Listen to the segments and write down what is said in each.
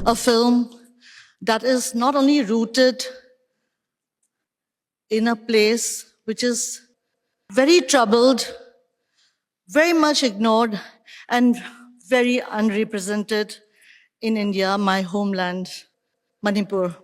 a film that is not only rooted in a place which is very troubled, very much ignored, and very unrepresented in India, my homeland, Manipur.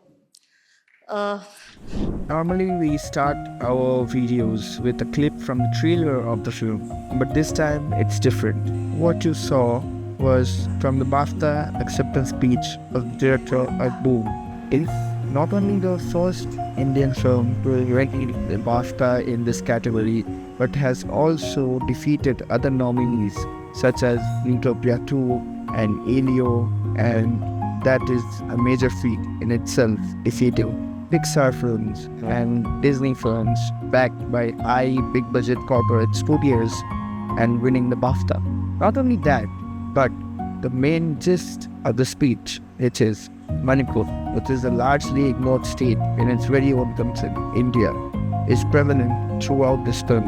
Normally, we start our videos with a clip from the trailer of the film, but this time it's different. What you saw was from the BAFTA acceptance speech of the director of Boong. It's not only the first Indian film to receive the BAFTA in this category, but has also defeated other nominees such as Zootopia 2 and Alio, and that is a major feat in itself, defeating Pixar films and Disney films backed by high big budget corporate studios and winning the BAFTA. Not only that, but the main gist of the speech, which is Manipur, which is a largely ignored state in its very own country, India, is prevalent throughout this film,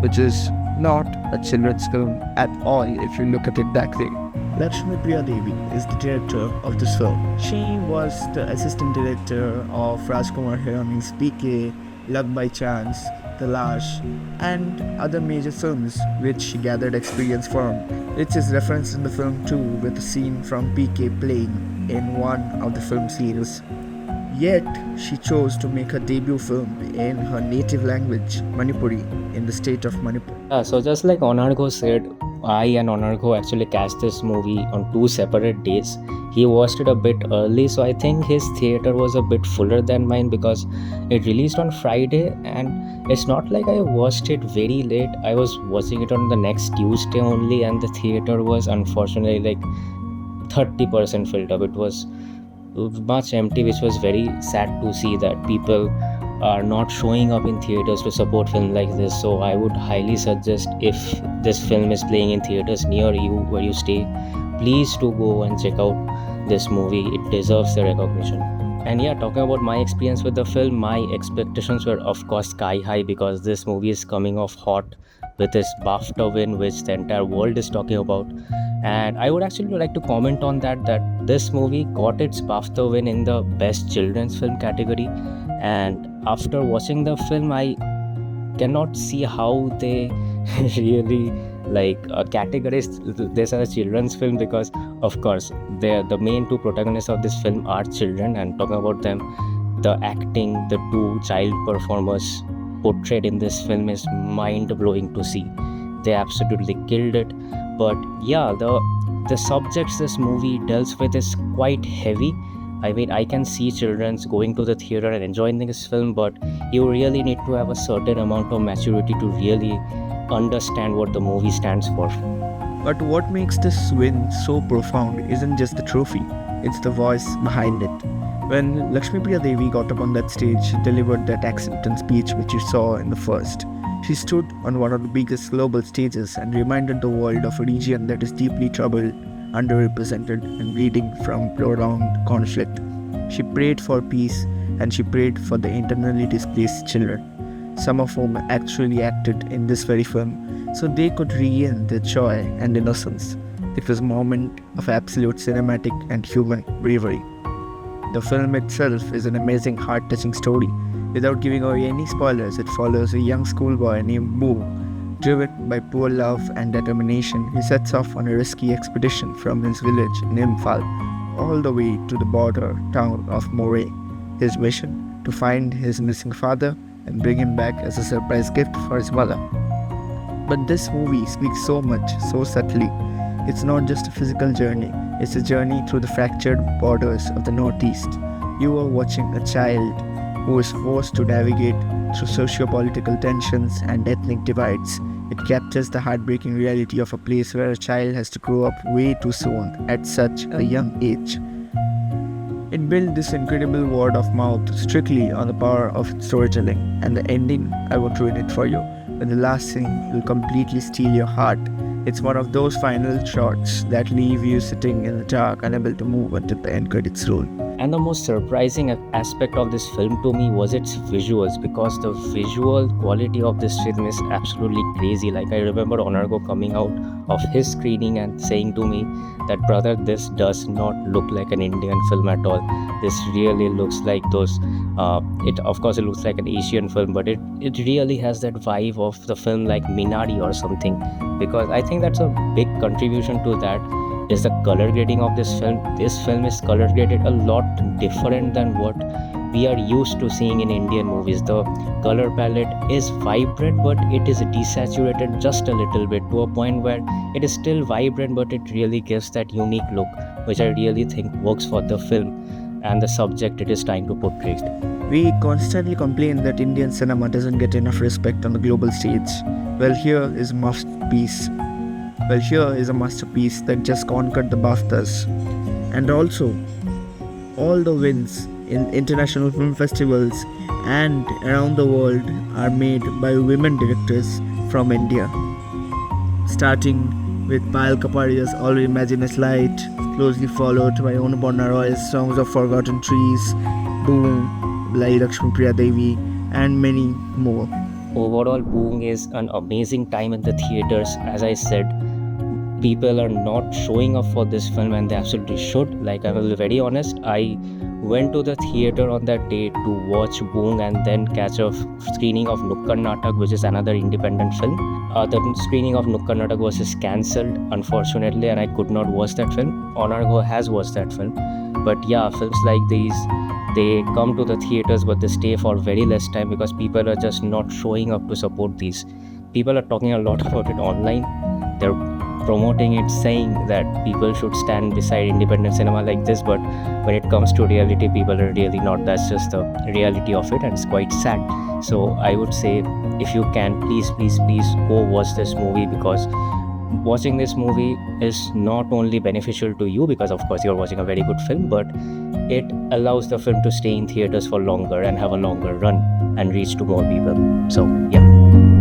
which is not a children's film at all if you look at it that way. Lakshmi Priya Devi is the director of this film. She was the assistant director of Rajkumar Hirani's PK, Luck by Chance, The Lash, and other major films which she gathered experience from, which is referenced in the film too with a scene from PK playing in one of the film series. Yet, she chose to make her debut film in her native language, Manipuri, in the state of Manipur. So just like Onargo said, I and Onargo actually catched this movie on 2 separate days. He watched it a bit early, so I think his theater was a bit fuller than mine because it released on Friday, and it's not like I watched it very late. I was watching it on the next Tuesday only, and the theater was unfortunately like 30% filled up. It was much empty, which was very sad to see that people are not showing up in theaters to support film like this. So I would highly suggest, if this film is playing in theaters near you where you stay, please do go and check out this movie. It deserves the recognition. And yeah, talking about my experience with the film, my expectations were of course sky high because this movie is coming off hot with its BAFTA win, which the entire world is talking about. And I would actually like to comment on that this movie got its BAFTA win in the best children's film category. And after watching the film, I cannot see how they really categorize this as a children's film, because of course the main 2 protagonists of this film are children, and talking about them, the acting, the 2 child performers portrayed in this film is mind-blowing to see. They absolutely killed it. But yeah, the subjects this movie deals with is quite heavy. I mean, I can see children going to the theater and enjoying this film, but you really need to have a certain amount of maturity to really understand what the movie stands for. But what makes this win so profound isn't just the trophy, it's the voice behind it. When Lakshmi Priya Devi got up on that stage, she delivered that acceptance speech which you saw in the first. She stood on one of the biggest global stages and reminded the world of a region that is deeply troubled, underrepresented, and bleeding from prolonged conflict. She prayed for peace, and she prayed for the internally displaced children, some of whom actually acted in this very film, so they could regain their joy and innocence. It was a moment of absolute cinematic and human bravery. The film itself is an amazing, heart-touching story. Without giving away any spoilers, it follows a young schoolboy named Boong. Driven by pure love and determination, he sets off on a risky expedition from his village in Imphal all the way to the border town of Moreh. His mission: to find his missing father and bring him back as a surprise gift for his mother. But this movie speaks so much, so subtly. It's not just a physical journey, it's a journey through the fractured borders of the Northeast. You are watching a child who is forced to navigate through socio-political tensions and ethnic divides. It captures the heartbreaking reality of a place where a child has to grow up way too soon at such a young age. It built this incredible word of mouth strictly on the power of storytelling, and the ending, I won't ruin it for you, but the last scene will completely steal your heart. It's one of those final shots that leave you sitting in the dark, unable to move until the end credits roll. And the most surprising aspect of this film to me was its visuals, because the visual quality of this film is absolutely crazy. Like, I remember Onargo coming out of his screening and saying to me that, brother, this does not look like an Indian film at all. This really looks like those it of course it looks like an Asian film, but it really has that vibe of the film like Minari or something. Because I think that's a big contribution to that is the color grading of this film. This film is color graded a lot different than what we are used to seeing in Indian movies. The color palette is vibrant, but it is desaturated just a little bit, to a point where it is still vibrant, but it really gives that unique look, which I really think works for the film and the subject it is trying to portray. We constantly complain that Indian cinema doesn't get enough respect on the global stage. Well, here is masterpiece. Well, here is a masterpiece that just conquered the BAFTAs. And also, all the wins in international film festivals and around the world are made by women directors from India. Starting with Payal Kapadia's All We Imagine Is Light, closely followed by Anuparna Roy's Songs of Forgotten Trees, Boong, Lilo Stitch, and many more. Overall, Boong is an amazing time in the theaters. As I said, people are not showing up for this film, and they absolutely should. Like, I will be very honest, I went to the theater on that day to watch Boong and then catch a screening of Nukkad Natak, which is another independent film. The screening of Nukkad Natak was just cancelled, unfortunately, and I could not watch that film. Onargo has watched that film. But yeah, films like these, they come to the theaters, but they stay for very less time because people are just not showing up to support these. People are talking a lot about it online. They're promoting it, saying that people should stand beside independent cinema like this, but when it comes to reality, people are really not. That's just the reality of it, and it's quite sad. So I would say, if you can, please go watch this movie, because watching this movie is not only beneficial to you because of course you're watching a very good film, but it allows the film to stay in theaters for longer and have a longer run and reach to more people. So yeah.